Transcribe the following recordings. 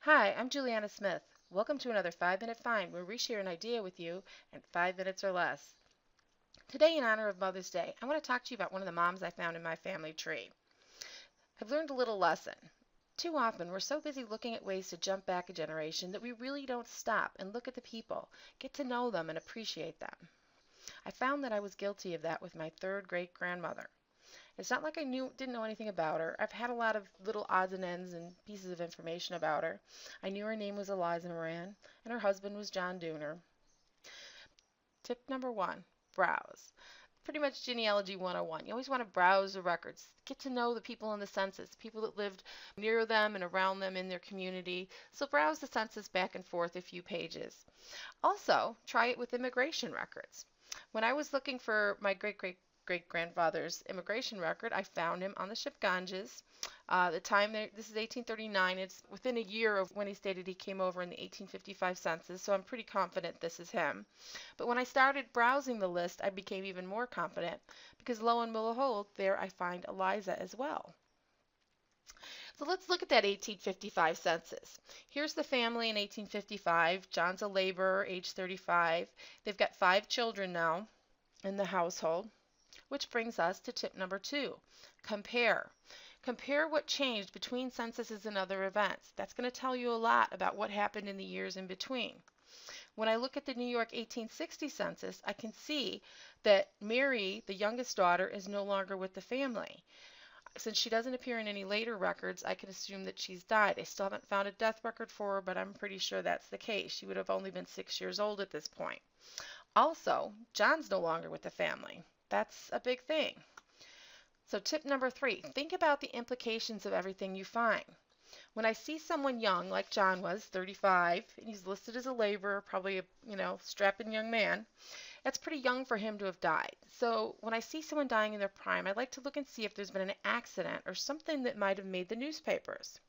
Hi, I'm Juliana Smith. Welcome to another 5-Minute Find where we share an idea with you in 5 minutes or less. Today, in honor of Mother's Day, I want to talk to you about one of the moms I found in my family tree. I've learned a little lesson. Too often, we're so busy looking at ways to jump back a generation that we really don't stop and look at the people, get to know them, and appreciate them. I found that I was guilty of that with my third great grandmother. It's not like I didn't know anything about her. I've had a lot of little odds and ends and pieces of information about her. I knew her name was Eliza Moran, and her husband was John Dooner. Tip number one, browse. Pretty much genealogy 101. You always want to browse the records. Get to know the people in the census, people that lived near them and around them in their community. So browse the census back and forth a few pages. Also, try it with immigration records. When I was looking for my great-great-great-grandfather's immigration record, I found him on the ship Ganges. This is 1839. It's within a year of when he stated he came over in the 1855 census, so I'm pretty confident this is him. But when I started browsing the list, I became even more confident because lo and behold, there I find Eliza as well. So let's look at that 1855 census. Here's the family in 1855. John's a laborer, age 35. They've got 5 children now in the household, which brings us to tip number 2. Compare. Compare what changed between censuses and other events. That's going to tell you a lot about what happened in the years in between. When I look at the New York 1860 census, I can see that Mary, the youngest daughter, is no longer with the family. Since she doesn't appear in any later records, I can assume that she's died. I still haven't found a death record for her, but I'm pretty sure that's the case. She would have only been 6 years old at this point. Also, John's no longer with the family. That's a big thing. So tip number 3, think about the implications of everything you find. When I see someone young, like John was, 35, and he's listed as a laborer, probably a strapping young man, that's pretty young for him to have died. So when I see someone dying in their prime, I like to look and see if there's been an accident or something that might have made the newspapers.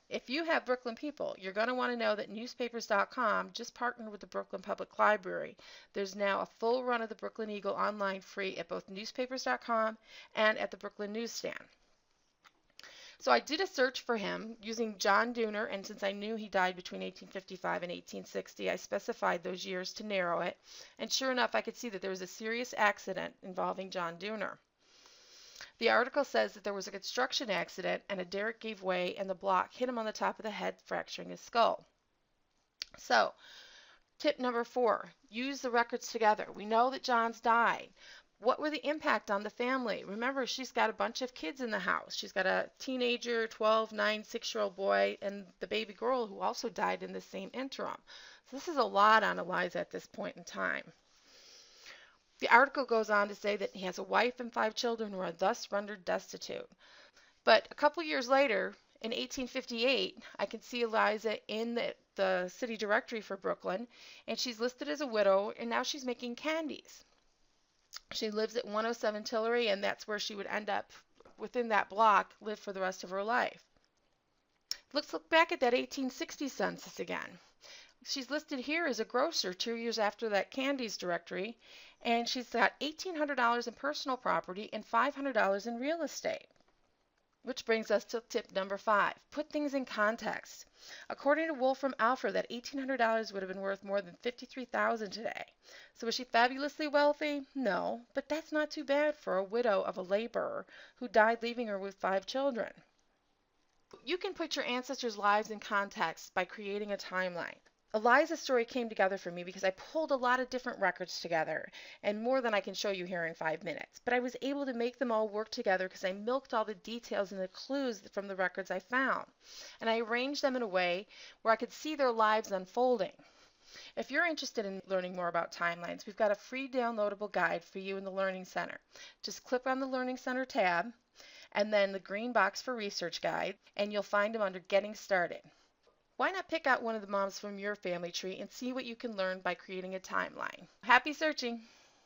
If you have Brooklyn people, you're going to want to know that newspapers.com just partnered with the Brooklyn Public Library. There's now a full run of the Brooklyn Eagle online free at both newspapers.com and at the Brooklyn Newsstand. So I did a search for him using John Dooner, and since I knew he died between 1855 and 1860, I specified those years to narrow it. And sure enough, I could see that there was a serious accident involving John Dooner. The article says that there was a construction accident and a derrick gave way and the block hit him on the top of the head, fracturing his skull. So, tip number 4, use the records together. We know that John's died. What were the impact on the family? Remember, she's got a bunch of kids in the house. She's got a teenager, 12, 9, 6-year-old boy, and the baby girl who also died in the same interim. So this is a lot on Eliza at this point in time. The article goes on to say that he has a wife and 5 children who are thus rendered destitute. But a couple years later, in 1858, I can see Eliza in the city directory for Brooklyn, and she's listed as a widow, and now she's making candies. She lives at 107 Tillery, and that's where she would end up within that block, live for the rest of her life. Let's look back at that 1860 census again. She's listed here as a grocer 2 years after that candies directory, and she's got $1,800 in personal property and $500 in real estate. Which brings us to tip number 5. Put things in context. According to Wolfram Alpha, that $1,800 would have been worth more than $53,000 today. So was she fabulously wealthy? No, but that's not too bad for a widow of a laborer who died leaving her with 5 children. You can put your ancestors' lives in context by creating a timeline. Eliza's story came together for me because I pulled a lot of different records together, and more than I can show you here in 5 minutes. But I was able to make them all work together because I milked all the details and the clues from the records I found. And I arranged them in a way where I could see their lives unfolding. If you're interested in learning more about timelines, we've got a free downloadable guide for you in the Learning Center. Just click on the Learning Center tab, and then the green box for Research Guide, and you'll find them under Getting Started. Why not pick out one of the moms from your family tree and see what you can learn by creating a timeline? Happy searching!